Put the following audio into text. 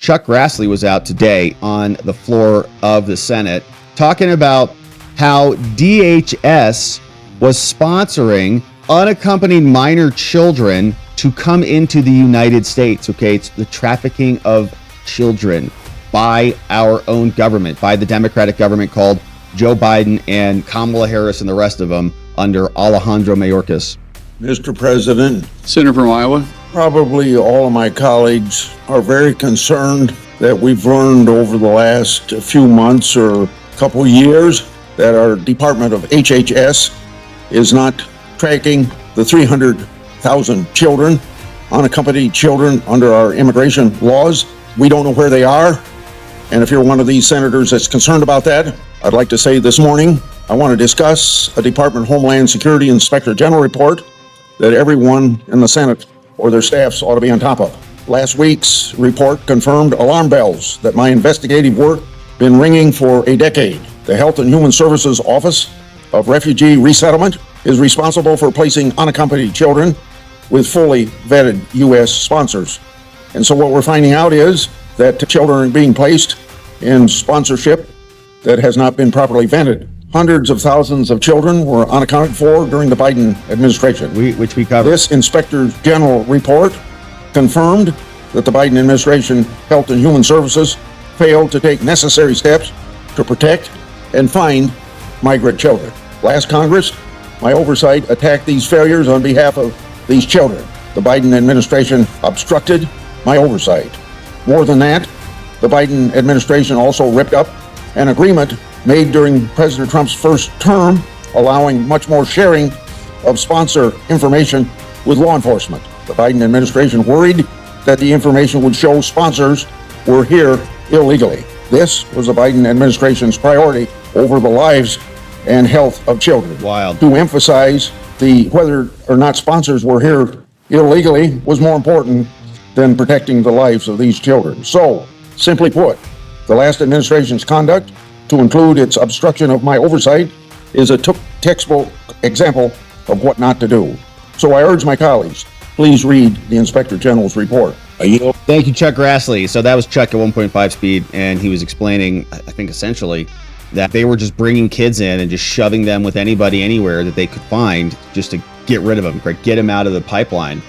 Chuck Grassley was out today on the floor of the Senate talking about how DHS was sponsoring unaccompanied minor children to come into the United States. Okay, it's the trafficking of children by our own government, by the Democratic government called Joe Biden and Kamala Harris and the rest of them under Alejandro Mayorkas. Mr. President, Senator from Iowa. probably all of my colleagues are very concerned that we've learned over the last few months or couple years that our Department of HHS is not tracking the 300,000 children, unaccompanied children under our immigration laws. We don't know where they are. And if you're one of these senators that's concerned about that, I'd like to say this morning, I want to discuss a Department of Homeland Security Inspector General report that everyone in the Senate or their staffs ought to be on top of. Last week's report confirmed alarm bells that my investigative work been ringing for a decade. The Health and Human Services Office of Refugee Resettlement is responsible for placing unaccompanied children with fully vetted U.S. sponsors. And so what we're finding out is that children are being placed in sponsorship that has not been properly vetted. Hundreds of thousands of children were unaccounted for during the Biden administration. Which we covered. This Inspector General report confirmed that the Biden administration Health and Human Services failed to take necessary steps to protect and find migrant children. Last Congress, my oversight attacked these failures on behalf of these children. The Biden administration obstructed my oversight. More than that, the Biden administration also ripped up an agreement made during President Trump's first term, allowing much more sharing of sponsor information with law enforcement. The Biden administration worried that the information would show sponsors were here illegally. This was the Biden administration's priority over the lives and health of children. Wild. To emphasize whether or not sponsors were here illegally was more important than protecting the lives of these children. So, simply put, the last administration's conduct, to include its obstruction of my oversight, is a textbook example of what not to do. So I urge my colleagues, please read the Inspector General's report. Thank you, Chuck Grassley. So that was Chuck at 1.5 speed, and he was explaining, I think essentially, that they were just bringing kids in and just shoving them with anybody anywhere that they could find just to get rid of them, right? Get them out of the pipeline.